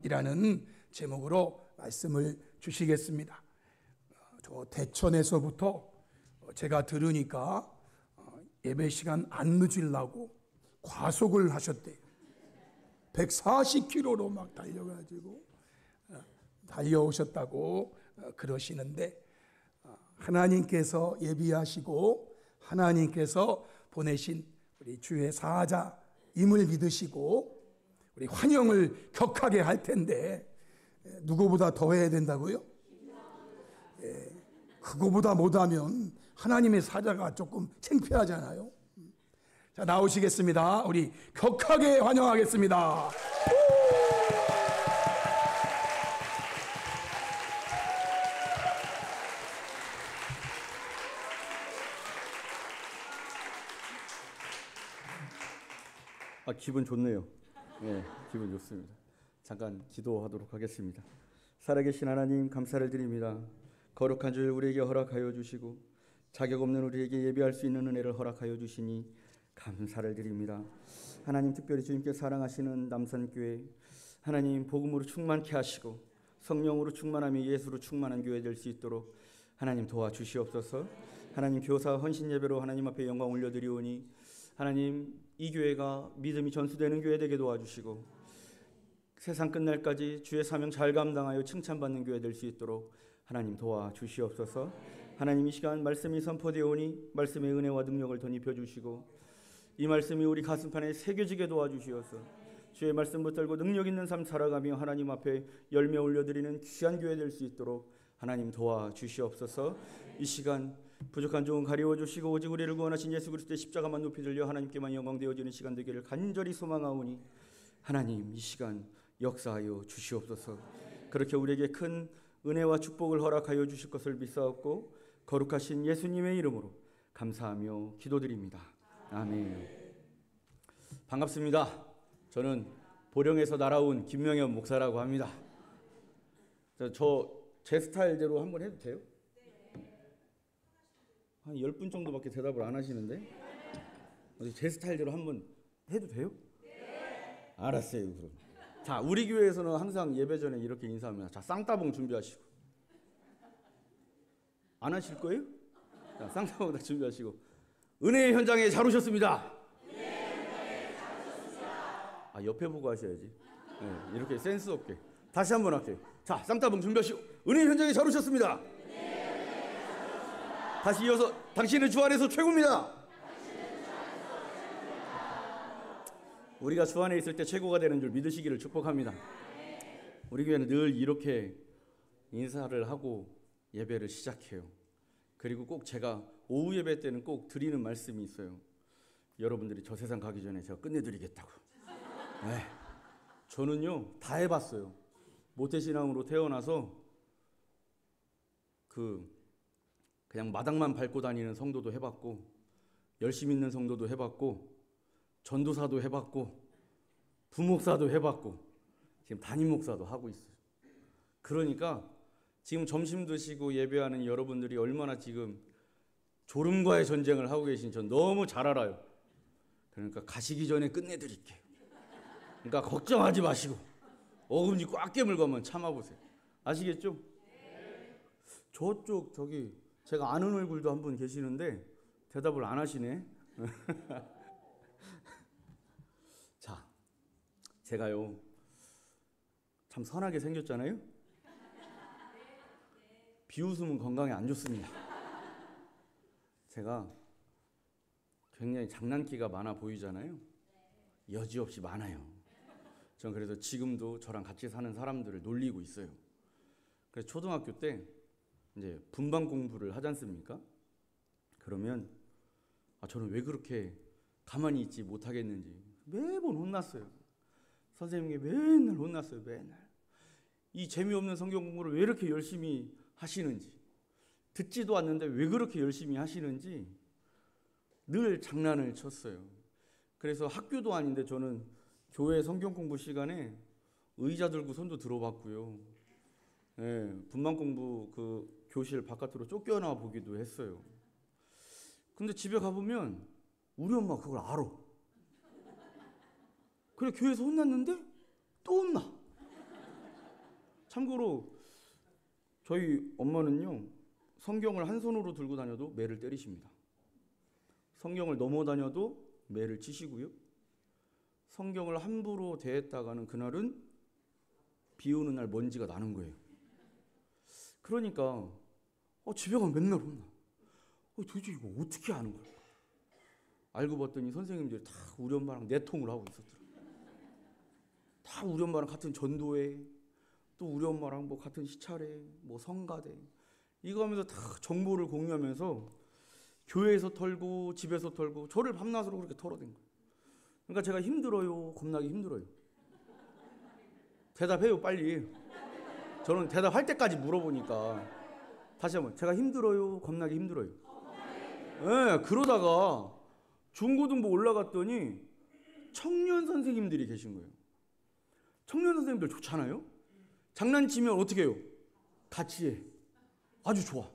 환영이라는 제목으로 말씀을 주시겠습니다. 저 대천에서부터 제가 들으니까 예배 시간 안 늦으려고 과속을 하셨대요. 140km로 막 달려가지고 달려오셨다고 그러시는데, 하나님께서 예비하시고 하나님께서 보내신 우리 주의 사자임을 믿으시고 우리 환영을 격하게 할 텐데, 누구보다 더 해야 된다고요? 그거보다 못하면 하나님의 사자가 조금 창피하잖아요. 자, 나오시겠습니다. 우리 격하게 환영하겠습니다. 기분 좋네요. 네, 기분 좋습니다. 잠깐 기도하도록 하겠습니다. 살아계신 하나님, 감사를 드립니다. 거룩한 주일 우리에게 허락하여 주시고 자격 없는 우리에게 예배할 수 있는 은혜를 허락하여 주시니 감사를 드립니다. 하나님, 특별히 주님께 사랑하시는 남산교회, 하나님 복음으로 충만케 하시고 성령으로 충만하며 예수로 충만한 교회 될 수 있도록 하나님 도와주시옵소서. 하나님, 교사 헌신 예배로 하나님 앞에 영광 올려드리오니 하나님, 이 교회가 믿음이 전수되는 교회 되게 도와주시고 세상 끝날까지 주의 사명 잘 감당하여 칭찬받는 교회 될 수 있도록 하나님 도와주시옵소서. 하나님, 이 시간 말씀이 선포되오니 말씀의 은혜와 능력을 덧입혀 주시고 이 말씀이 우리 가슴판에 새겨지게 도와주시옵소서. 주의 말씀 붙들고 능력 있는 삶 살아가며 하나님 앞에 열매 올려드리는 귀한 교회 될 수 있도록 하나님 도와주시옵소서. 이 시간 부족한 종은 가리워주시고 오직 우리를 구원하신 예수 그리스도의 십자가만 높이 들려 하나님께만 영광되어지는 시간 되기를 간절히 소망하오니 하나님, 이 시간 역사하여 주시옵소서. 그렇게 우리에게 큰 은혜와 축복을 허락하여 주실 것을 믿사옵고 거룩하신 예수님의 이름으로 감사하며 기도드립니다. 아멘. 반갑습니다. 저는 보령에서 날아온 김명현 목사라고 합니다. 제 스타일대로 한번 해도 돼요? 한 10분 정도밖에 대답을 안 하시는데 제 스타일대로 한번 해도 돼요? 네. 알았어요. 그럼. 자, 우리 교회에서는 항상 예배 전에 이렇게 인사합니다. 자, 쌍따봉 준비하시고. 안 하실 거예요? 자, 쌍따봉 다 준비하시고. 은혜의 현장에 잘 오셨습니다. 은혜의 현장에 잘 오셨습니다. 옆에 보고 하셔야지. 네, 이렇게 센스 없게. 다시 한번 할게요. 자, 쌍따봉 준비하시고. 은혜의 현장에 잘 오셨습니다. 다시 이어서 당신은 주 안에서 최고입니다. 우리가 주 안에 있을 때 최고가 되는 줄 믿으시기를 축복합니다. 우리 교회는 늘 이렇게 인사를 하고 예배를 시작해요. 그리고 꼭 제가 오후 예배 때는 꼭 드리는 말씀이 있어요. 여러분들이 저 세상 가기 전에 제가 끝내드리겠다고. 네. 저는요 다 해봤어요. 모태신앙으로 태어나서 그냥 마당만 밟고 다니는 성도도 해봤고, 열심 있는 성도도 해봤고, 전도사도 해봤고, 부목사도 해봤고, 지금 담임 목사도 하고 있어요. 그러니까 지금 점심 드시고 예배하는 여러분들이 얼마나 지금 졸음과의 전쟁을 하고 계신지 전 너무 잘 알아요. 그러니까 가시기 전에 끝내드릴게요. 그러니까 걱정하지 마시고 어금니 꽉 깨물고만 참아보세요. 아시겠죠? 저쪽 제가 아는 얼굴도 한 분 계시는데 대답을 안 하시네. 자, 제가요 참 선하게 생겼잖아요. 비웃음은 건강에 안 좋습니다. 제가 굉장히 장난기가 많아 보이잖아요. 여지없이 많아요. 전 그래서 지금도 저랑 같이 사는 사람들을 놀리고 있어요. 그래서 초등학교 때 이제 분반 공부를 하지 않습니까? 그러면 저는 왜 그렇게 가만히 있지 못하겠는지 매번 혼났어요. 선생님께 맨날 혼났어요. 맨날. 이 재미없는 성경 공부를 왜 이렇게 열심히 하시는지, 듣지도 않는데 왜 그렇게 열심히 하시는지 늘 장난을 쳤어요. 그래서 학교도 아닌데 저는 교회 성경 공부 시간에 의자 들고 손도 들어봤고요. 네, 분만 공부 그 교실 바깥으로 쫓겨나 보기도 했어요. 근데 집에 가보면 우리 엄마 그걸 알아. 그래, 교회에서 혼났는데 또 혼나. 참고로 저희 엄마는요, 성경을 한 손으로 들고 다녀도 매를 때리십니다. 성경을 넘어 다녀도 매를 치시고요. 성경을 함부로 대했다가는 그날은 비 오는 날 먼지가 나는 거예요. 그러니까 집에 가면 맨날 혼나. 도대체 이거 어떻게 하는 거야? 알고 봤더니 선생님들이 다 우리 엄마랑 내통을 하고 있었더라고요. 다 우리 엄마랑 같은 전도회, 또 우리 엄마랑 뭐 같은 시차례, 뭐 성가대, 이거 하면서 다 정보를 공유하면서 교회에서 털고 집에서 털고 저를 밤낮으로 그렇게 털어댄 거예요. 그러니까 제가 힘들어요, 겁나게 힘들어요. 대답해요, 빨리. 저는 대답할 때까지 물어보니까. 다시 한번, 제가 힘들어요, 겁나게 힘들어요. 네, 그러다가 중고등부 올라갔더니 청년 선생님들이 계신 거예요. 청년 선생님들 좋잖아요. 장난치면 어떻게 해요? 같이 해. 아주 좋아.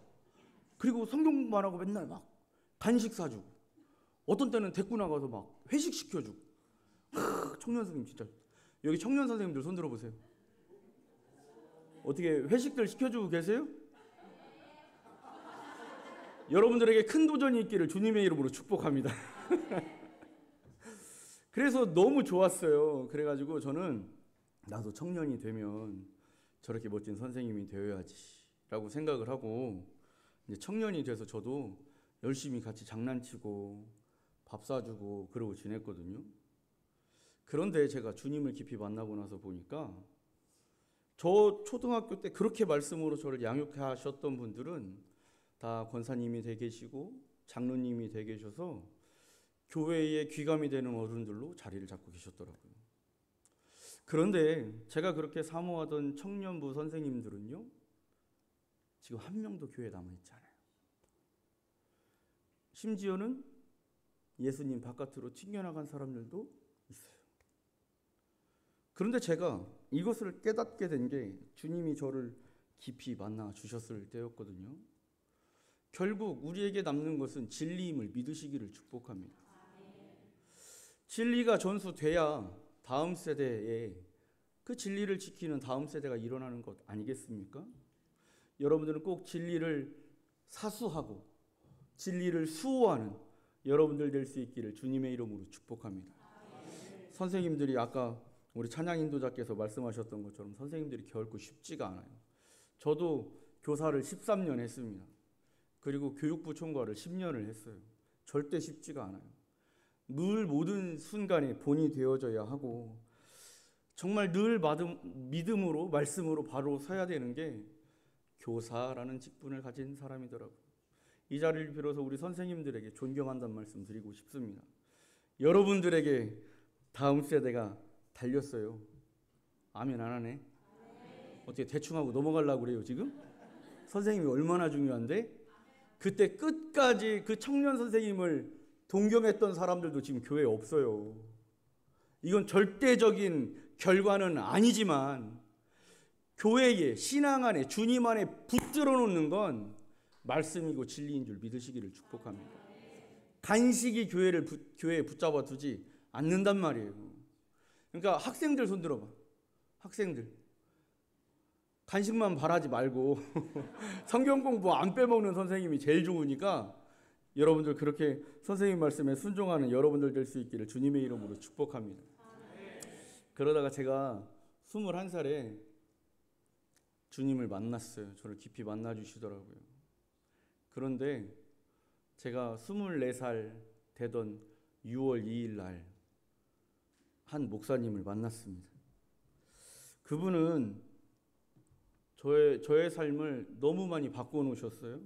그리고 성경 공부하라고 맨날 막 간식 사주고, 어떤 때는 데리고 나가서 막 회식 시켜주고. 청년 선생님 진짜. 여기 청년 선생님들 손 들어보세요. 어떻게 회식들 시켜주고 계세요? 여러분들에게 큰 도전이 있기를 주님의 이름으로 축복합니다. 그래서 너무 좋았어요. 그래가지고 저는 나도 청년이 되면 저렇게 멋진 선생님이 되어야지 라고 생각을 하고, 이제 청년이 돼서 저도 열심히 같이 장난치고 밥 사주고 그러고 지냈거든요. 그런데 제가 주님을 깊이 만나고 나서 보니까, 저 초등학교 때 그렇게 말씀으로 저를 양육하셨던 분들은 다 권사님이 돼 계시고 장로님이 돼 계셔서 교회에 귀감이 되는 어른들로 자리를 잡고 계셨더라고요. 그런데 제가 그렇게 사모하던 청년부 선생님들은요, 지금 한 명도 교회에 남아있지 않아요. 심지어는 예수님 바깥으로 튕겨나간 사람들도 있어요. 그런데 제가 이것을 깨닫게 된 게 주님이 저를 깊이 만나 주셨을 때였거든요. 결국 우리에게 남는 것은 진리임을 믿으시기를 축복합니다. 진리가 전수돼야 다음 세대에 그 진리를 지키는 다음 세대가 일어나는 것 아니겠습니까? 여러분들은 꼭 진리를 사수하고 진리를 수호하는 여러분들 될 수 있기를 주님의 이름으로 축복합니다. 선생님들이 아까 우리 찬양 인도자께서 말씀하셨던 것처럼 선생님들이 결코 쉽지가 않아요. 저도 교사를 13년 했습니다. 그리고 교육부 총괄을 10년을 했어요. 절대 쉽지가 않아요. 늘 모든 순간에 본이 되어져야 하고, 정말 늘 믿음으로 말씀으로 바로 서야 되는 게 교사라는 직분을 가진 사람이더라고요. 이 자리를 빌어서 우리 선생님들에게 존경한다는 말씀 드리고 싶습니다. 여러분들에게 다음 세대가 달렸어요. 아멘 안 하네? 어떻게 대충 하고 넘어가려고 그래요 지금? 선생님이 얼마나 중요한데? 그때 끝까지 그 청년 선생님을 동경했던 사람들도 지금 교회에 없어요. 이건 절대적인 결과는 아니지만 교회에, 신앙 안에, 주님 안에 붙들어 놓는 건 말씀이고 진리인 줄 믿으시기를 축복합니다. 간식이 교회에 붙잡아 두지 않는단 말이에요. 그러니까 학생들 손 들어봐. 학생들. 간식만 바라지 말고 성경 공부 안 빼먹는 선생님이 제일 좋으니까 여러분들 그렇게 선생님 말씀에 순종하는 여러분들 될 수 있기를 주님의 이름으로 축복합니다. 그러다가 제가 21살에 주님을 만났어요. 저를 깊이 만나주시더라고요. 그런데 제가 24살 되던 6월 2일 날 한 목사님을 만났습니다. 그분은 저의 삶을 너무 많이 바꿔놓으셨어요.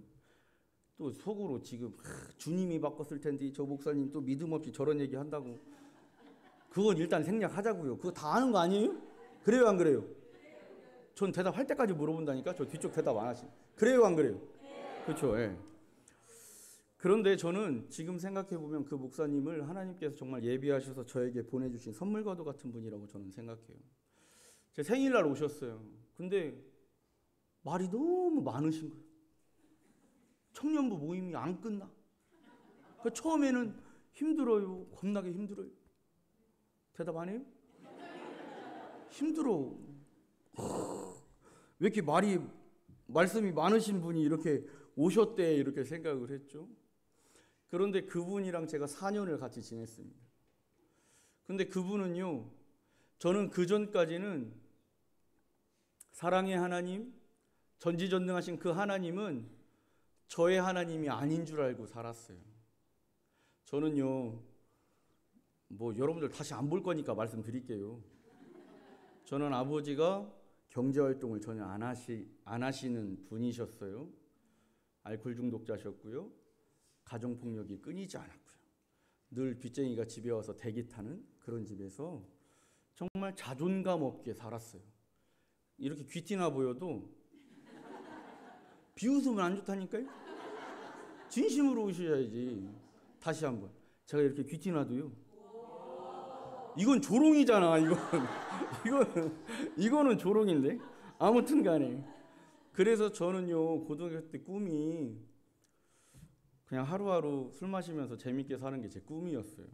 또 속으로 지금 주님이 바꿨을 텐데 저 목사님 또 믿음 없이 저런 얘기 한다고. 그건 일단 생략하자고요. 그거 다 아는 거 아니에요? 그래요 안 그래요? 전 대답할 때까지 물어본다니까. 저 뒤쪽 대답 안 하시네. 그래요 안 그래요? 그렇죠. 예. 그런데 저는 지금 생각해보면 그 목사님을 하나님께서 정말 예비하셔서 저에게 보내주신 선물과도 같은 분이라고 저는 생각해요. 제 생일날 오셨어요. 근데 말이 너무 많으신 거예요. 청년부 모임이 안 끝나. 그 처음에는 힘들어요. 겁나게 힘들어요. 대답 안 해요? 힘들어. 왜 이렇게 말씀이 많으신 분이 이렇게 오셨대 이렇게 생각을 했죠. 그런데 그분이랑 제가 4년을 같이 지냈습니다. 근데 그분은요, 저는 그 전까지는 사랑의 하나님, 전지전능하신 그 하나님은 저의 하나님이 아닌 줄 알고 살았어요. 저는요, 여러분들 다시 안 볼 거니까 말씀드릴게요. 저는 아버지가 경제활동을 전혀 안 하시는 분이셨어요. 알코올 중독자셨고요. 가정폭력이 끊이지 않았고요. 늘 빚쟁이가 집에 와서 대기 타는 그런 집에서 정말 자존감 없게 살았어요. 이렇게 귀티나 보여도 비웃으면 안 좋다니까요. 진심으로 웃으셔야지. 다시 한번. 제가 이렇게 귀티나도요. 이건 조롱이잖아. 이거는 조롱인데. 아무튼 간에. 그래서 저는요, 고등학교 때 꿈이 그냥 하루하루 술 마시면서 재밌게 사는 게 제 꿈이었어요.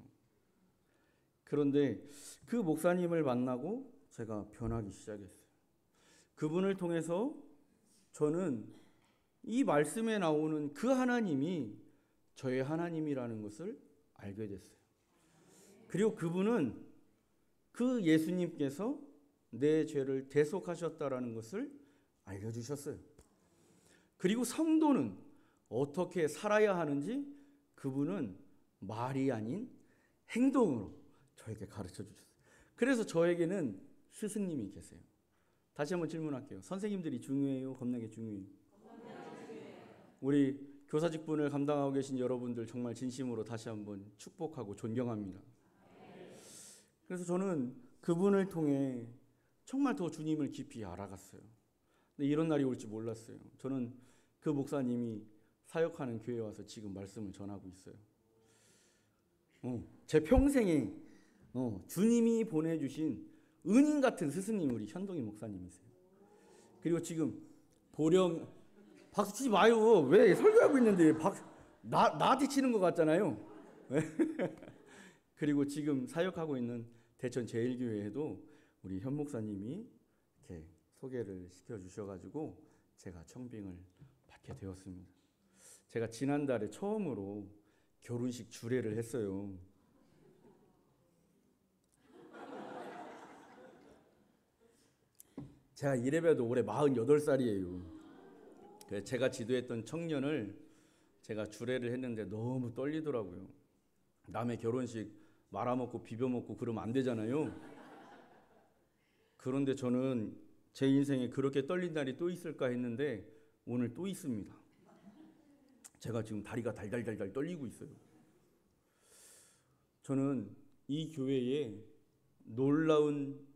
그런데 그 목사님을 만나고 제가 변하기 시작했어요. 그분을 통해서 저는 이 말씀에 나오는 그 하나님이 저의 하나님이라는 것을 알게 됐어요. 그리고 그분은 그 예수님께서 내 죄를 대속하셨다라는 것을 알려주셨어요. 그리고 성도는 어떻게 살아야 하는지 그분은 말이 아닌 행동으로 저에게 가르쳐 주셨어요. 그래서 저에게는 스승님이 계세요. 다시 한번 질문할게요. 선생님들이 중요해요? 겁나게 중요해요? 우리 교사직분을 감당하고 계신 여러분들 정말 진심으로 다시 한번 축복하고 존경합니다. 그래서 저는 그분을 통해 정말 더 주님을 깊이 알아갔어요. 근데 이런 날이 올지 몰랐어요. 저는 그 목사님이 사역하는 교회에 와서 지금 말씀을 전하고 있어요. 제 평생에 주님이 보내주신 은인 같은 스승님 우리 현동희 목사님이세요. 그리고 지금 박수 치지 마요. 왜 설교하고 있는데 나한테 치는 것 같잖아요. 그리고 지금 사역하고 있는 대천 제일교회에도 우리 현 목사님이 이렇게 소개를 시켜주셔가지고 제가 청빙을 받게 되었습니다. 제가 지난달에 처음으로 결혼식 주례를 했어요. 제가 이래봬도 올해 48살이에요. 제가 지도했던 청년을 제가 주례를 했는데 너무 떨리더라고요. 남의 결혼식 말아먹고 비벼먹고 그러면 안 되잖아요. 그런데 저는 제 인생에 그렇게 떨린 날이 또 있을까 했는데 오늘 또 있습니다. 제가 지금 다리가 달달달달 떨리고 있어요. 저는 이 교회에 놀라운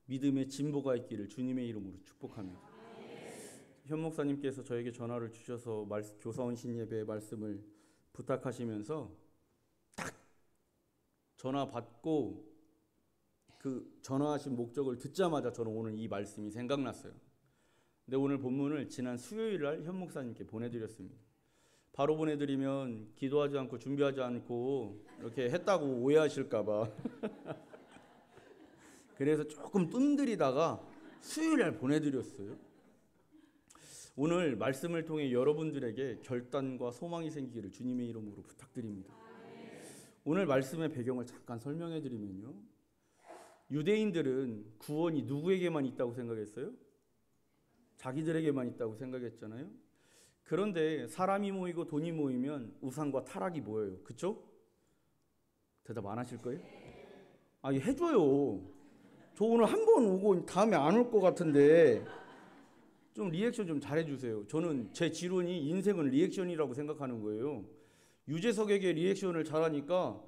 믿음의 진보가 있기를 주님의 이름으로 축복합니다. 현 목사님께서 저에게 전화를 주셔서 교사원 신예배 말씀을 부탁하시면서 딱 전화 받고 그 전화하신 목적을 듣자마자 저는 오늘 이 말씀이 생각났어요. 근데 오늘 본문을 지난 수요일 날 현 목사님께 보내드렸습니다. 바로 보내드리면 기도하지 않고 준비하지 않고 이렇게 했다고 오해하실까 봐 그래서 조금 뜸들이다가 수요일 날 보내드렸어요. 오늘 말씀을 통해 여러분들에게 결단과 소망이 생기기를 주님의 이름으로 부탁드립니다. 오늘 말씀의 배경을 잠깐 설명해 드리면요. 유대인들은 구원이 누구에게만 있다고 생각했어요? 자기들에게만 있다고 생각했잖아요. 그런데 사람이 모이고 돈이 모이면 우상과 타락이 모여요. 그렇죠? 대답 안 하실 거예요? 해줘요. 저 오늘 한 번 오고 다음에 안 올 것 같은데 좀 리액션 좀 잘해주세요. 저는 제 지론이 인생은 리액션이라고 생각하는 거예요. 유재석에게 리액션을 잘하니까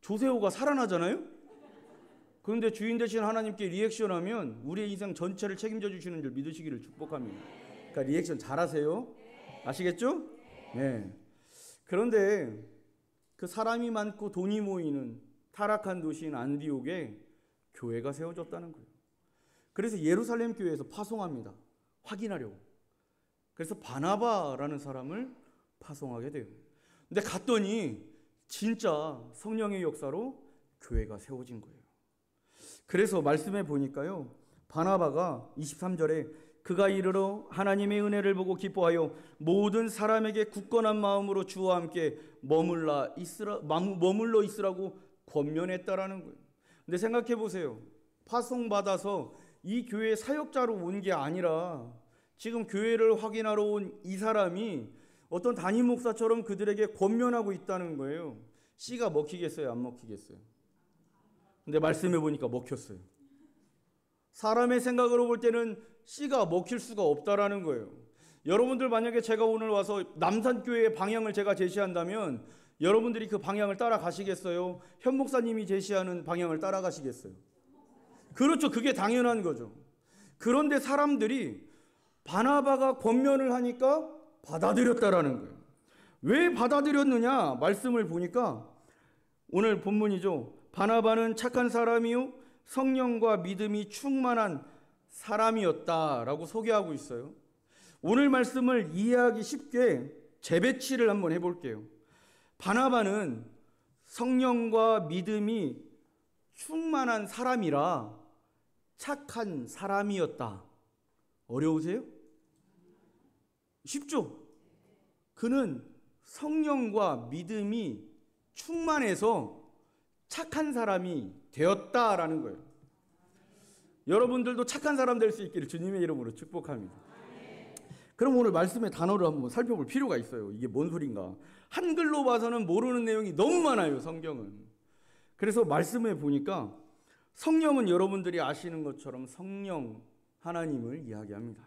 조세호가 살아나잖아요. 그런데 주인 되신 하나님께 리액션하면 우리의 인생 전체를 책임져 주시는 줄 믿으시기를 축복합니다. 그러니까 리액션 잘하세요. 아시겠죠? 네. 그런데 그 사람이 많고 돈이 모이는 타락한 도시인 안디옥에 교회가 세워졌다는 거예요. 그래서 예루살렘 교회에서 파송합니다. 확인하려고. 그래서 바나바라는 사람을 파송하게 돼요. 근데 갔더니 진짜 성령의 역사로 교회가 세워진 거예요. 그래서 말씀해 보니까요. 바나바가 23절에 그가 이르러 하나님의 은혜를 보고 기뻐하여 모든 사람에게 굳건한 마음으로 주와 함께 머물러 있으라고 권면했다라는 거예요. 근데 생각해 보세요. 파송받아서 이 교회 사역자로 온 게 아니라 지금 교회를 확인하러 온 이 사람이 어떤 담임 목사처럼 그들에게 권면하고 있다는 거예요. 씨가 먹히겠어요? 안 먹히겠어요? 근데 말씀해 보니까 먹혔어요. 사람의 생각으로 볼 때는 씨가 먹힐 수가 없다라는 거예요. 여러분들 만약에 제가 오늘 와서 남산교회의 방향을 제가 제시한다면 여러분들이 그 방향을 따라가시겠어요? 현 목사님이 제시하는 방향을 따라가시겠어요? 그렇죠. 그게 당연한 거죠. 그런데 사람들이 바나바가 권면을 하니까 받아들였다라는 거예요. 왜 받아들였느냐? 말씀을 보니까 오늘 본문이죠. 바나바는 착한 사람이요 성령과 믿음이 충만한 사람이었다라고 소개하고 있어요. 오늘 말씀을 이해하기 쉽게 재배치를 한번 해볼게요. 바나바는 성령과 믿음이 충만한 사람이라 착한 사람이었다. 어려우세요? 쉽죠? 그는 성령과 믿음이 충만해서 착한 사람이 되었다라는 거예요. 여러분들도 착한 사람 될 수 있기를 주님의 이름으로 축복합니다. 그럼 오늘 말씀의 단어를 한번 살펴볼 필요가 있어요. 이게 뭔 소린가? 한글로 봐서는 모르는 내용이 너무 많아요, 성경은. 그래서 말씀에 보니까 성령은 여러분들이 아시는 것처럼 성령 하나님을 이야기합니다.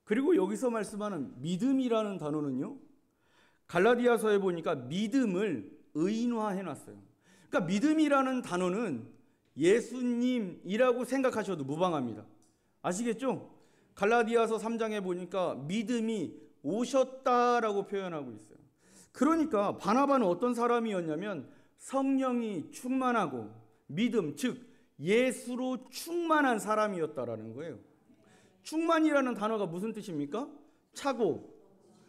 그리고 여기서 말씀하는 믿음이라는 단어는요, 갈라디아서에 보니까 믿음을 의인화해 놨어요. 그러니까 믿음이라는 단어는 예수님이라고 생각하셔도 무방합니다. 아시겠죠? 갈라디아서 3장에 보니까 믿음이 오셨다라고 표현하고 있어요. 그러니까 바나바는 어떤 사람이었냐면 성령이 충만하고 믿음, 즉 예수로 충만한 사람이었다라는 거예요. 충만이라는 단어가 무슨 뜻입니까? 차고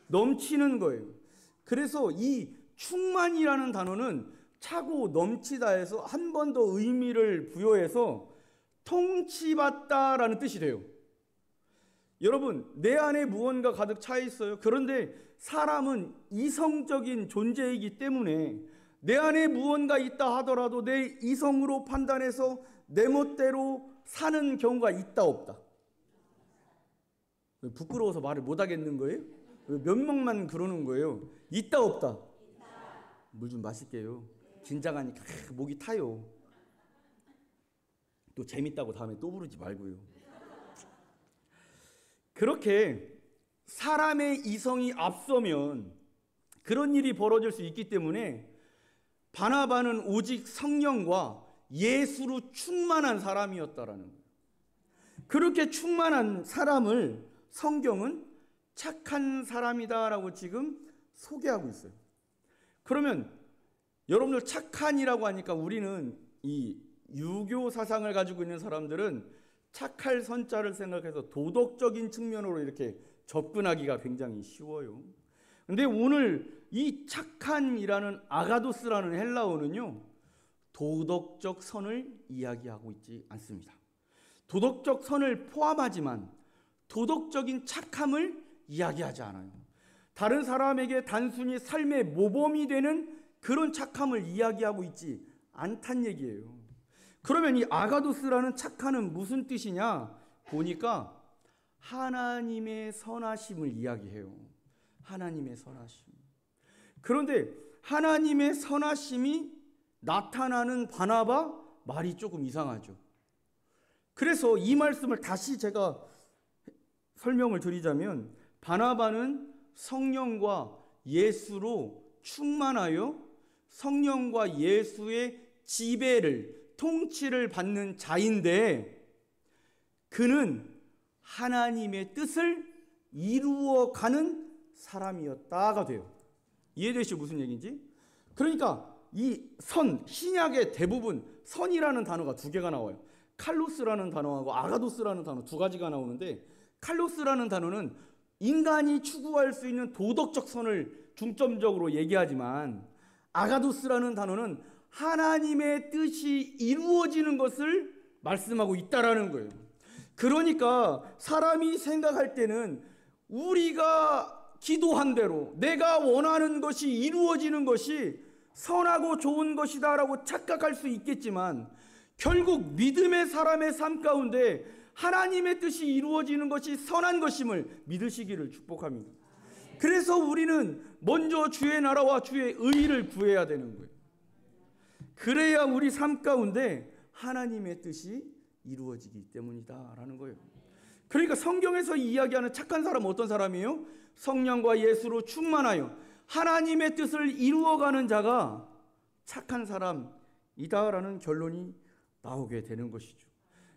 넘치는 거예요. 그래서 이 충만이라는 단어는 차고 넘치다에서 한 번 더 의미를 부여해서 통치받다라는 뜻이 돼요. 여러분, 내 안에 무언가 가득 차 있어요. 그런데 사람은 이성적인 존재이기 때문에 내 안에 무언가 있다 하더라도 내 이성으로 판단해서 내 멋대로 사는 경우가 있다 없다? 부끄러워서 말을 못 하겠는 거예요? 몇 명만 그러는 거예요? 있다 없다? 물 좀 마실게요. 긴장하니까 목이 타요. 또 재밌다고 다음에 또 부르지 말고요. 그렇게 사람의 이성이 앞서면 그런 일이 벌어질 수 있기 때문에 바나바는 오직 성령과 예수로 충만한 사람이었다라는 거예요. 그렇게 충만한 사람을 성경은 착한 사람이다라고 지금 소개하고 있어요. 그러면 여러분들 착한이라고 하니까 우리는 이 유교 사상을 가지고 있는 사람들은 착할 선자를 생각해서 도덕적인 측면으로 이렇게 접근하기가 굉장히 쉬워요. 근데 오늘 이 착한이라는 아가도스라는 헬라어는요, 도덕적 선을 이야기하고 있지 않습니다. 도덕적 선을 포함하지만 도덕적인 착함을 이야기하지 않아요. 다른 사람에게 단순히 삶의 모범이 되는 그런 착함을 이야기하고 있지 않단 얘기예요. 그러면 이 아가도스라는 착함은 무슨 뜻이냐 보니까 하나님의 선하심을 이야기해요. 하나님의 선하심. 그런데 하나님의 선하심이 나타나는 바나바, 말이 조금 이상하죠. 그래서 이 말씀을 다시 제가 설명을 드리자면 바나바는 성령과 예수로 충만하여 성령과 예수의 지배를, 통치를 받는 자인데 그는 하나님의 뜻을 이루어가는 사람이었다가 돼요. 이해되시죠? 무슨 얘기인지? 그러니까 이 선, 신약의 대부분 선이라는 단어가 두 개가 나와요. 칼로스라는 단어하고 아가도스라는 단어 두 가지가 나오는데, 칼로스라는 단어는 인간이 추구할 수 있는 도덕적 선을 중점적으로 얘기하지만 아가도스라는 단어는 하나님의 뜻이 이루어지는 것을 말씀하고 있다라는 거예요. 그러니까 사람이 생각할 때는 우리가 기도한 대로 내가 원하는 것이 이루어지는 것이 선하고 좋은 것이다라고 착각할 수 있겠지만, 결국 믿음의 사람의 삶 가운데 하나님의 뜻이 이루어지는 것이 선한 것임을 믿으시기를 축복합니다. 그래서 우리는 먼저 주의 나라와 주의 의를 구해야 되는 거예요. 그래야 우리 삶 가운데 하나님의 뜻이 이루어지기 때문이다라는 거예요. 그러니까 성경에서 이야기하는 착한 사람은 어떤 사람이에요? 성령과 예수로 충만하여 하나님의 뜻을 이루어가는 자가 착한 사람이다라는 결론이 나오게 되는 것이죠.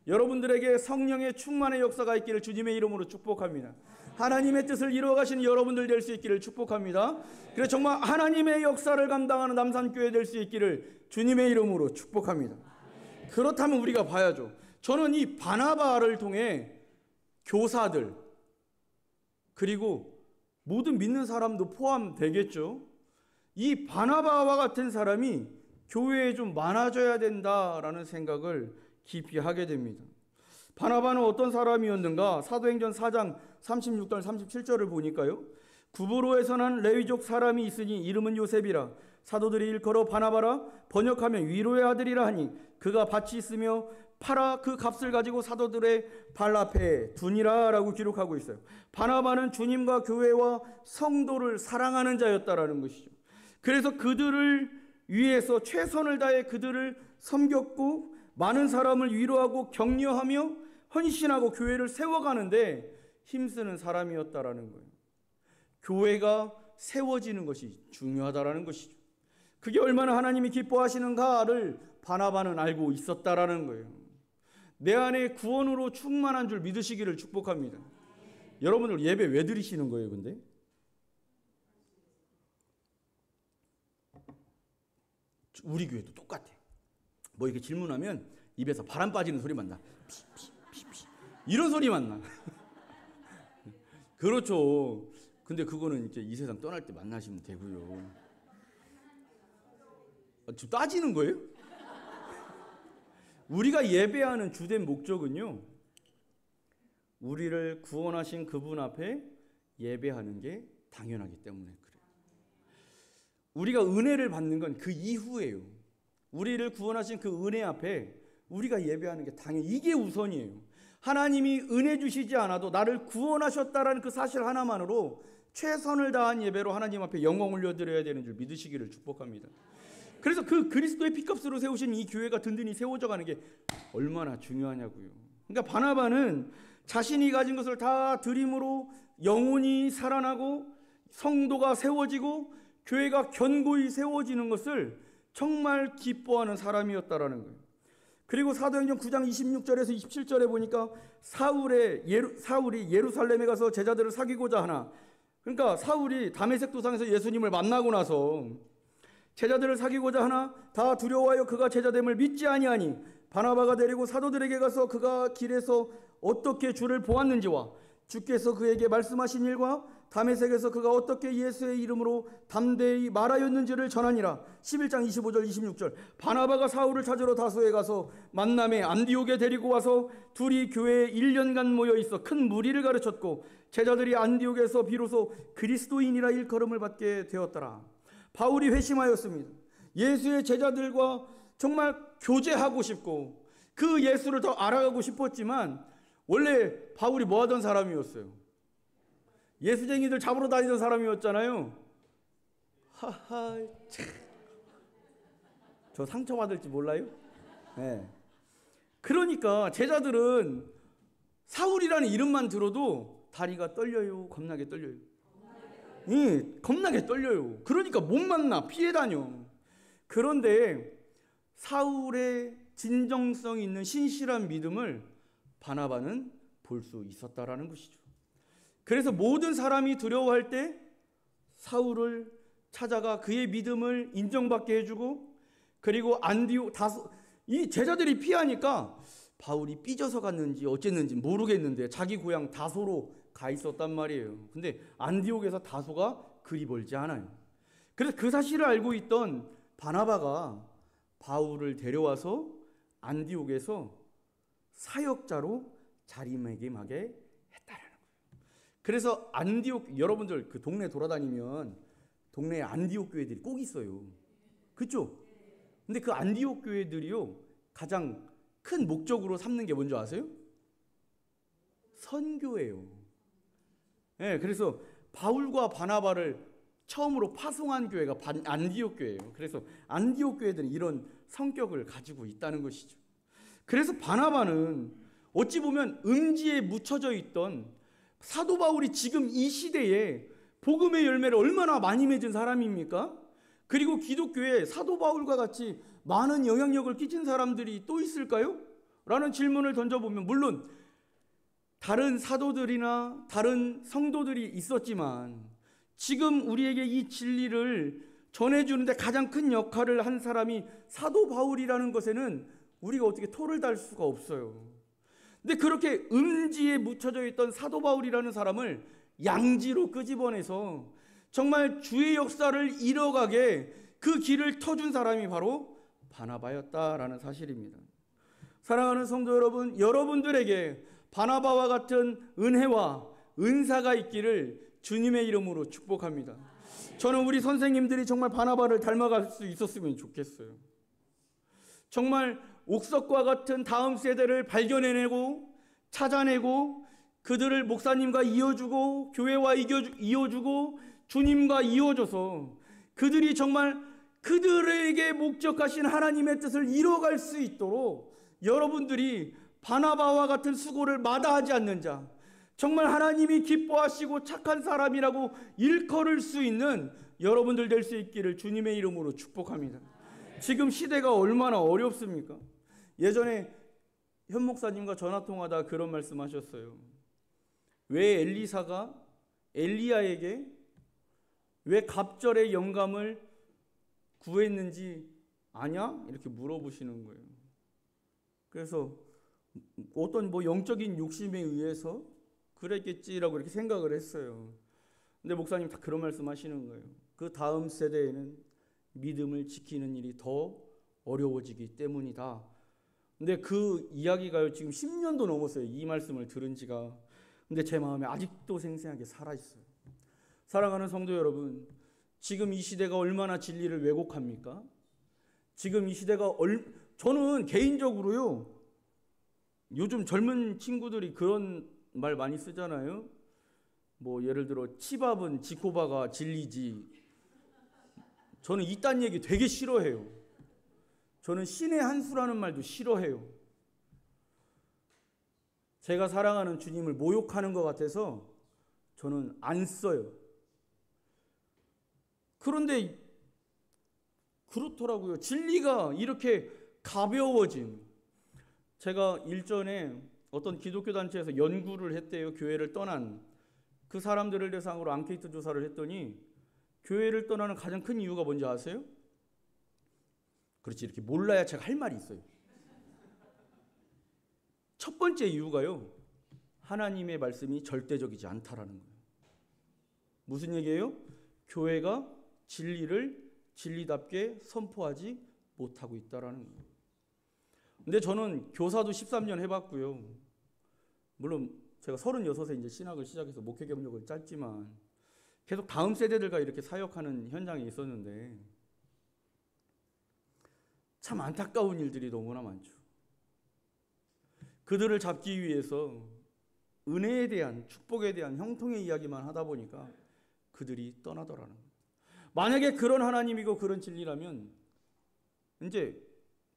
여러분들에게 성령의 충만의 역사가 있기를 주님의 이름으로 축복합니다. 하나님의 뜻을 이루어가시는 여러분들 될 수 있기를 축복합니다. 그래서 정말 하나님의 역사를 감당하는 남산교회 될 수 있기를 주님의 이름으로 축복합니다. 그렇다면 우리가 봐야죠. 저는 이 바나바를 통해 교사들, 그리고 모든 믿는 사람도 포함되겠죠. 이 바나바와 같은 사람이 교회에 좀 많아져야 된다라는 생각을 깊이 하게 됩니다. 바나바는 어떤 사람이었는가? 사도행전 4장 36절 37절을 보니까요, 구브로에서 난 레위족 사람이 있으니 이름은 요셉이라. 사도들이 일컬어 바나바라, 번역하면 위로의 아들이라 하니 그가 밭이 있으며 팔아 그 값을 가지고 사도들의 발 앞에 두니라 라고 기록하고 있어요. 바나바는 주님과 교회와 성도를 사랑하는 자였다라는 것이죠. 그래서 그들을 위해서 최선을 다해 그들을 섬겼고 많은 사람을 위로하고 격려하며 헌신하고 교회를 세워가는데 힘쓰는 사람이었다라는 거예요. 교회가 세워지는 것이 중요하다라는 것이죠. 그게 얼마나 하나님이 기뻐하시는가를 바나바는 알고 있었다라는 거예요. 내 안에 구원으로 충만한 줄 믿으시기를 축복합니다. 여러분들 예배 왜 드리시는 거예요, 근데? 우리 교회도 똑같아. 뭐 이렇게 질문하면 입에서 바람 빠지는 소리만 나. 피. 이런 소리만 나. 그렇죠. 근데 그거는 이제 이 세상 떠날 때 만나시면 되고요. 지금 따지는 거예요? 우리가 예배하는 주된 목적은요, 우리를 구원하신 그분 앞에 예배하는 게 당연하기 때문에 그래요. 우리가 은혜를 받는 건 그 이후예요. 우리를 구원하신 그 은혜 앞에 우리가 예배하는 게 당연히 이게 우선이에요. 하나님이 은혜 주시지 않아도 나를 구원하셨다라는 그 사실 하나만으로 최선을 다한 예배로 하나님 앞에 영광 올려드려야 되는 줄 믿으시기를 축복합니다. 그래서 그 그리스도의 피값으로 세우신 이 교회가 든든히 세워져 가는 게 얼마나 중요하냐고요. 그러니까 바나바는 자신이 가진 것을 다 드림으로 영혼이 살아나고 성도가 세워지고 교회가 견고히 세워지는 것을 정말 기뻐하는 사람이었다라는 거예요. 그리고 사도행전 9장 26절에서 27절에 보니까 사울이 예루살렘에 가서 제자들을 사귀고자 하나, 그러니까 사울이 다메섹 도상에서 예수님을 만나고 나서 제자들을 사귀고자 하나 다 두려워하여 그가 제자됨을 믿지 아니하니 바나바가 데리고 사도들에게 가서 그가 길에서 어떻게 주를 보았는지와 주께서 그에게 말씀하신 일과 다메섹에서 그가 어떻게 예수의 이름으로 담대히 말하였는지를 전하니라. 11장 25절 26절. 바나바가 사울을 찾으러 다소에 가서 만남에 안디옥에 데리고 와서 둘이 교회에 1년간 모여 있어 큰 무리를 가르쳤고 제자들이 안디옥에서 비로소 그리스도인이라 일컬음을 받게 되었더라. 바울이 회심하였습니다. 예수의 제자들과 정말 교제하고 싶고 그 예수를 더 알아가고 싶었지만 원래 바울이 뭐 하던 사람이었어요? 예수쟁이들 잡으러 다니던 사람이었잖아요. 하하, 참. 저 상처받을지 몰라요? 네. 그러니까 제자들은 사울이라는 이름만 들어도 다리가 떨려요. 겁나게 떨려요. 겁나게 떨려요. 그러니까 못 만나, 피해 다녀. 그런데 사울의 진정성 있는 신실한 믿음을 바나바는 볼 수 있었다라는 것이죠. 그래서 모든 사람이 두려워할 때 사울을 찾아가 그의 믿음을 인정받게 해주고, 그리고 안디옥 이 제자들이 피하니까 바울이 삐져서 갔는지 어쨌는지 모르겠는데 자기 고향 다소로 가 있었단 말이에요. 근데 안디옥에서 다소가 그리 멀지 않아요. 그래서 그 사실을 알고 있던 바나바가 바울을 데려와서 안디옥에서 사역자로 자리매김하게 했다라는 거예요. 그래서 안디옥, 여러분들 그 동네 돌아다니면 동네에 안디옥 교회들이 꼭 있어요. 그렇죠? 근데 그 안디옥 교회들이요, 가장 큰 목적으로 삼는 게 뭔지 아세요? 선교예요. 네, 그래서 바울과 바나바를 처음으로 파송한 교회가 안디옥 교회예요. 그래서 안디옥 교회들은 이런 성격을 가지고 있다는 것이죠. 그래서 바나바는 어찌 보면 음지에 묻혀져 있던 사도 바울이 지금 이 시대에 복음의 열매를 얼마나 많이 맺은 사람입니까? 그리고 기독교에 사도 바울과 같이 많은 영향력을 끼친 사람들이 또 있을까요? 라는 질문을 던져보면, 물론 다른 사도들이나 다른 성도들이 있었지만 지금 우리에게 이 진리를 전해주는데 가장 큰 역할을 한 사람이 사도 바울이라는 것에는 우리가 어떻게 토를 달 수가 없어요. 근데 그렇게 음지에 묻혀져 있던 사도 바울이라는 사람을 양지로 끄집어내서 정말 주의 역사를 이뤄가게 그 길을 터준 사람이 바로 바나바였다라는 사실입니다. 사랑하는 성도 여러분, 여러분들에게 바나바와 같은 은혜와 은사가 있기를 주님의 이름으로 축복합니다. 저는 우리 선생님들이 정말 바나바를 닮아갈 수 있었으면 좋겠어요. 정말 옥석과 같은 다음 세대를 발견해내고 찾아내고 그들을 목사님과 이어주고 교회와 이어주고 주님과 이어줘서 그들이 정말 그들에게 목적하신 하나님의 뜻을 이뤄갈 수 있도록 여러분들이 바나바와 같은 수고를 마다하지 않는 자, 정말 하나님이 기뻐하시고 착한 사람이라고 일컬을 수 있는 여러분들 될 수 있기를 주님의 이름으로 축복합니다. 지금 시대가 얼마나 어렵습니까? 예전에 현 목사님과 전화통화하다 그런 말씀하셨어요. 왜 엘리사가 엘리야에게 왜 갑절의 영감을 구했는지 아냐? 이렇게 물어보시는 거예요. 그래서 어떤 영적인 욕심에 의해서 그랬겠지라고 이렇게 생각을 했어요. 근데 목사님 다 그런 말씀 하시는 거예요. 그 다음 세대에는 믿음을 지키는 일이 더 어려워지기 때문이다. 근데 그 이야기가 지금 10년도 넘었어요. 이 말씀을 들은 지가. 근데 제 마음에 아직도 생생하게 살아있어요. 사랑하는 성도 여러분, 지금 이 시대가 얼마나 진리를 왜곡합니까? 지금 이 시대가 저는 개인적으로요, 요즘 젊은 친구들이 그런 말 많이 쓰잖아요. 예를 들어 치밥은 지코바가 진리지. 저는 이딴 얘기 되게 싫어해요. 저는 신의 한 수라는 말도 싫어해요. 제가 사랑하는 주님을 모욕하는 것 같아서 저는 안 써요. 그런데 그렇더라고요. 진리가 이렇게 가벼워진. 제가 일전에 어떤 기독교 단체에서 연구를 했대요. 교회를 떠난 그 사람들을 대상으로 앙케이트 조사를 했더니 교회를 떠나는 가장 큰 이유가 뭔지 아세요? 그렇지, 이렇게 몰라야 제가 할 말이 있어요. 첫 번째 이유가요, 하나님의 말씀이 절대적이지 않다라는 거예요. 무슨 얘기예요? 교회가 진리를 진리답게 선포하지 못하고 있다라는 거예요. 근데 저는 교사도 13년 해봤고요. 물론 제가 36에 이제 신학을 시작해서 목회 경력을 짧지만 계속 다음 세대들과 이렇게 사역하는 현장에 있었는데 참 안타까운 일들이 너무나 많죠. 그들을 잡기 위해서 은혜에 대한, 축복에 대한 형통의 이야기만 하다 보니까 그들이 떠나더라는 거예요. 만약에 그런 하나님이고 그런 진리라면 이제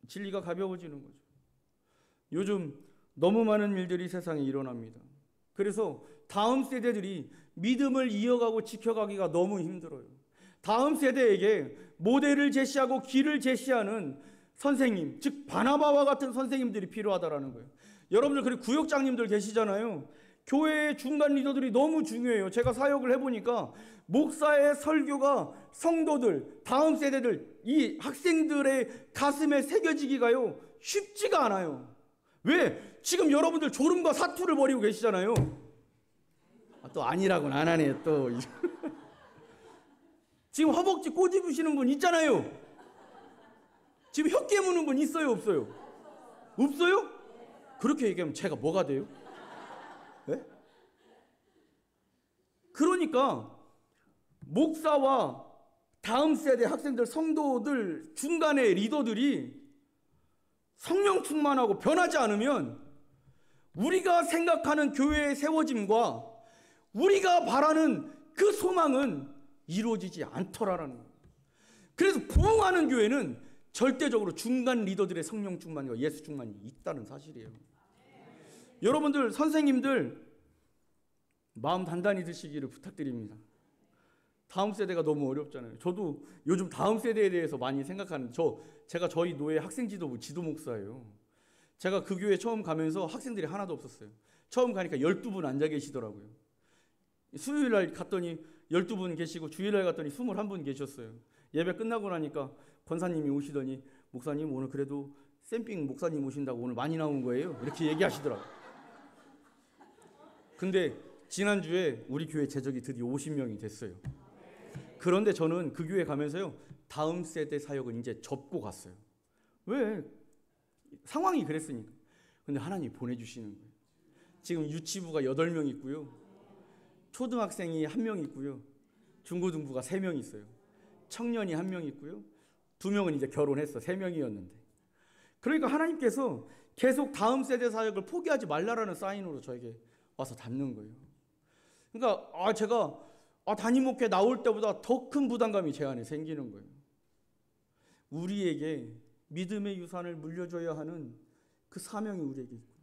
진리가 가벼워지는 거죠. 요즘 너무 많은 일들이 세상에 일어납니다. 그래서 다음 세대들이 믿음을 이어가고 지켜가기가 너무 힘들어요. 다음 세대에게 모델을 제시하고 길을 제시하는 선생님, 즉 바나바와 같은 선생님들이 필요하다라는 거예요. 여러분들, 그리고 구역장님들 계시잖아요. 교회의 중간 리더들이 너무 중요해요. 제가 사역을 해보니까 목사의 설교가 성도들, 다음 세대들, 이 학생들의 가슴에 새겨지기가요 쉽지가 않아요. 왜? 지금 여러분들 졸음과 사투를 벌이고 계시잖아요. 또 아니라고는 안 하네요. 또 지금 허벅지 꼬집으시는 분 있잖아요. 지금 혀 깨무는 분 있어요, 없어요? 없어요? 그렇게 얘기하면 제가 뭐가 돼요? 그러니까 목사와 다음 세대 학생들, 성도들, 중간에 리더들이 성령 충만하고 변하지 않으면 우리가 생각하는 교회의 세워짐과 우리가 바라는 그 소망은 이루어지지 않더라라는 거예요. 그래서 부흥하는 교회는 절대적으로 중간 리더들의 성령 충만과 예수 충만이 있다는 사실이에요. 여러분들, 선생님들 마음 단단히 드시기를 부탁드립니다. 다음 세대가 너무 어렵잖아요. 저도 요즘 다음 세대에 대해서 많이 생각하는, 제가 저희 노예 학생지도부 지도목사예요. 제가 그 교회 처음 가면서 학생들이 하나도 없었어요. 처음 가니까 12분 앉아 계시더라고요. 수요일 날 갔더니 12분 계시고 주일 날 갔더니 21분 계셨어요. 예배 끝나고 나니까 권사님이 오시더니 목사님 오늘 그래도 샘핑 목사님 오신다고 오늘 많이 나온 거예요. 이렇게 얘기하시더라고요. 근데 지난주에 우리 교회 재적이 드디어 50명이 됐어요. 그런데 저는 그 교회 가면서요, 다음 세대 사역은 이제 접고 갔어요. 왜? 상황이 그랬으니까. 근데 하나님이 보내주시는 거예요. 지금 유치부가 8명 있고요, 초등학생이 1명 있고요, 중고등부가 3명 있어요. 청년이 1명 있고요, 2명은 이제 결혼했어. 3명이었는데. 그러니까 하나님께서 계속 다음 세대 사역을 포기하지 말라라는 사인으로 저에게 와서 닿는 거예요. 그러니까 제가 담임 목회 나올 때보다 더 큰 부담감이 제 안에 생기는 거예요. 우리에게 믿음의 유산을 물려줘야 하는 그 사명이 우리에게 있고,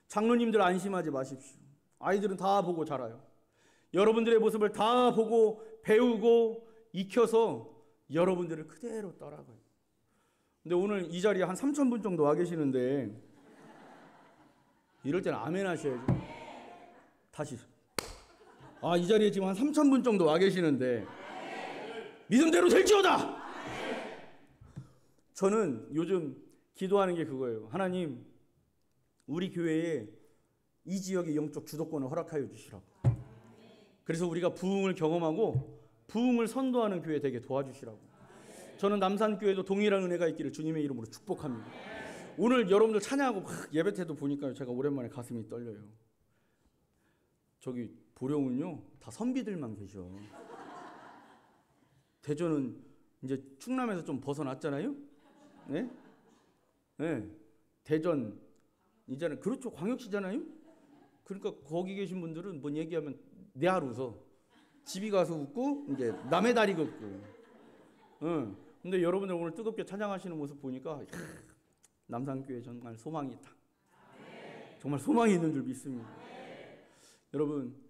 장로님들 안심하지 마십시오. 아이들은 다 보고 자라요. 여러분들의 모습을 다 보고 배우고 익혀서 여러분들을 그대로 따라가요. 근데 오늘 이 자리에 한 3,000분 정도 와 계시는데 이럴 때는 아멘 하셔야죠. 다시. 이 자리에 지금 한 3,000분 정도 와 계시는데 믿음대로 될지어다. 저는 요즘 기도하는 게 그거예요. 하나님, 우리 교회에 이 지역의 영적 주도권을 허락하여 주시라고. 그래서 우리가 부흥을 경험하고 부흥을 선도하는 교회 되게 도와주시라고. 저는 남산교회도 동일한 은혜가 있기를 주님의 이름으로 축복합니다. 오늘 여러분들 찬양하고 예배 때도 보니까 제가 오랜만에 가슴이 떨려요. 저기 보령은요, 다 선비들만 계셔. 대전은 이제 충남에서 좀 벗어났잖아요. 네? 네. 대전 이제는 그렇죠, 광역시잖아요. 그러니까 거기 계신 분들은 뭔 얘기하면 내 알 웃어. 집이 가서 웃고 이제 남의 다리 걷고. 근데 여러분들 오늘 뜨겁게 찬양하시는 모습 보니까 남산교회 정말 소망이 있다. 정말 소망이 있는 줄 믿습니다. 여러분,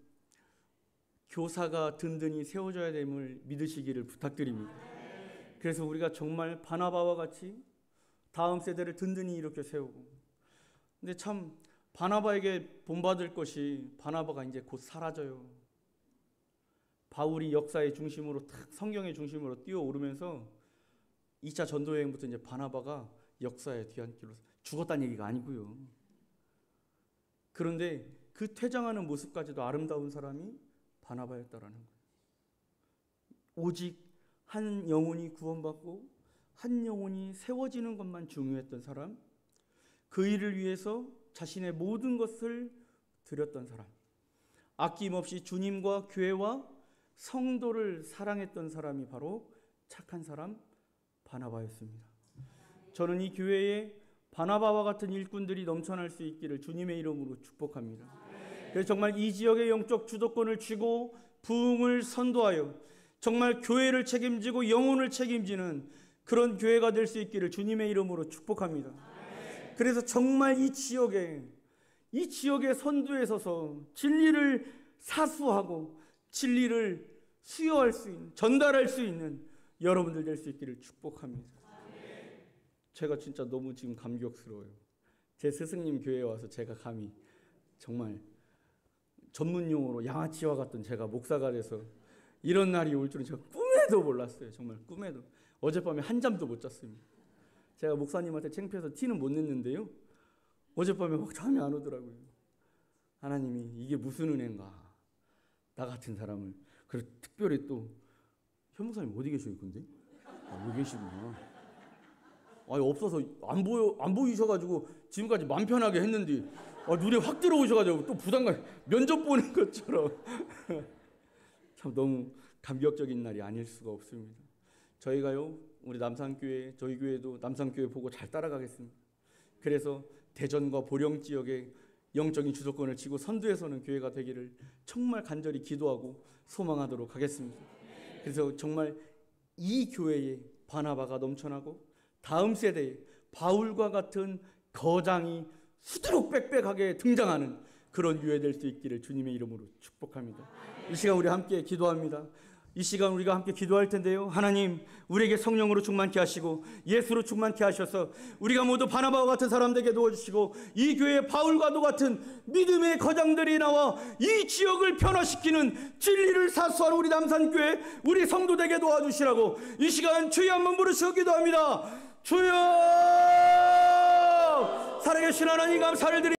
교사가 든든히 세워져야 됨을 믿으시기를 부탁드립니다. 그래서 우리가 정말 바나바와 같이 다음 세대를 든든히 이렇게 세우고, 근데 참 바나바에게 본받을 것이, 바나바가 이제 곧 사라져요. 바울이 역사의 중심으로 탁 성경의 중심으로 뛰어오르면서 2차 전도여행부터 이제 바나바가 역사의 뒤안길로 죽었다는 얘기가 아니고요. 그런데 그 퇴장하는 모습까지도 아름다운 사람이 바나바였다라는 거예요. 오직 한 영혼이 구원받고 한 영혼이 세워지는 것만 중요했던 사람, 그 일을 위해서 자신의 모든 것을 드렸던 사람, 아낌없이 주님과 교회와 성도를 사랑했던 사람이 바로 착한 사람 바나바였습니다. 저는 이 교회에 바나바와 같은 일꾼들이 넘쳐날 수 있기를 주님의 이름으로 축복합니다. 그래서 정말 이 지역의 영적 주도권을 쥐고 부흥을 선도하여 정말 교회를 책임지고 영혼을 책임지는 그런 교회가 될 수 있기를 주님의 이름으로 축복합니다. 그래서 정말 이 지역의 선두에 서서 진리를 사수하고 진리를 수여할 수 있는, 전달할 수 있는 여러분들 될 수 있기를 축복합니다. 제가 진짜 너무 지금 감격스러워요. 제 스승님 교회에 와서 제가 감히 정말 전문 용어로 양아치와 같던 제가 목사가 돼서 이런 날이 올 줄은 제가 꿈에도 몰랐어요. 정말 꿈에도. 어젯밤에 한 잠도 못 잤습니다. 제가 목사님한테 창피해서 티는 못 냈는데요, 어젯밤에 막 잠이 안 오더라고요. 하나님이 이게 무슨 은혜인가, 나 같은 사람을. 그리고 특별히 또 현 목사님 어디 계셔요 근데? 여기 계시구나. 없어서 안 보이셔가지고 지금까지 맘 편하게 했는데 눈에 확 들어오셔가지고 또 부담감, 면접 보는 것처럼. 참 너무 감격적인 날이 아닐 수가 없습니다. 저희가요, 우리 남산교회, 저희 교회도 남산교회 보고 잘 따라가겠습니다. 그래서 대전과 보령 지역에 영적인 주도권을 쥐고 선두에 서는 교회가 되기를 정말 간절히 기도하고 소망하도록 하겠습니다. 그래서 정말 이 교회에 바나바가 넘쳐나고 다음 세대에 바울과 같은 거장이 수두룩 빽빽하게 등장하는 그런 유해 될 수 있기를 주님의 이름으로 축복합니다. 이 시간 우리 함께 기도합니다. 이 시간 우리가 함께 기도할 텐데요, 하나님 우리에게 성령으로 충만케 하시고 예수로 충만케 하셔서 우리가 모두 바나바와 같은 사람 되게 도와주시고 이 교회에 바울과도 같은 믿음의 거장들이 나와 이 지역을 변화시키는 진리를 사수하는 우리 남산교회 우리 성도 되게 도와주시라고 이 시간 주여 한번 부르시고 기도합니다. 주여! 살아계신 하나님 감사를 드립니다.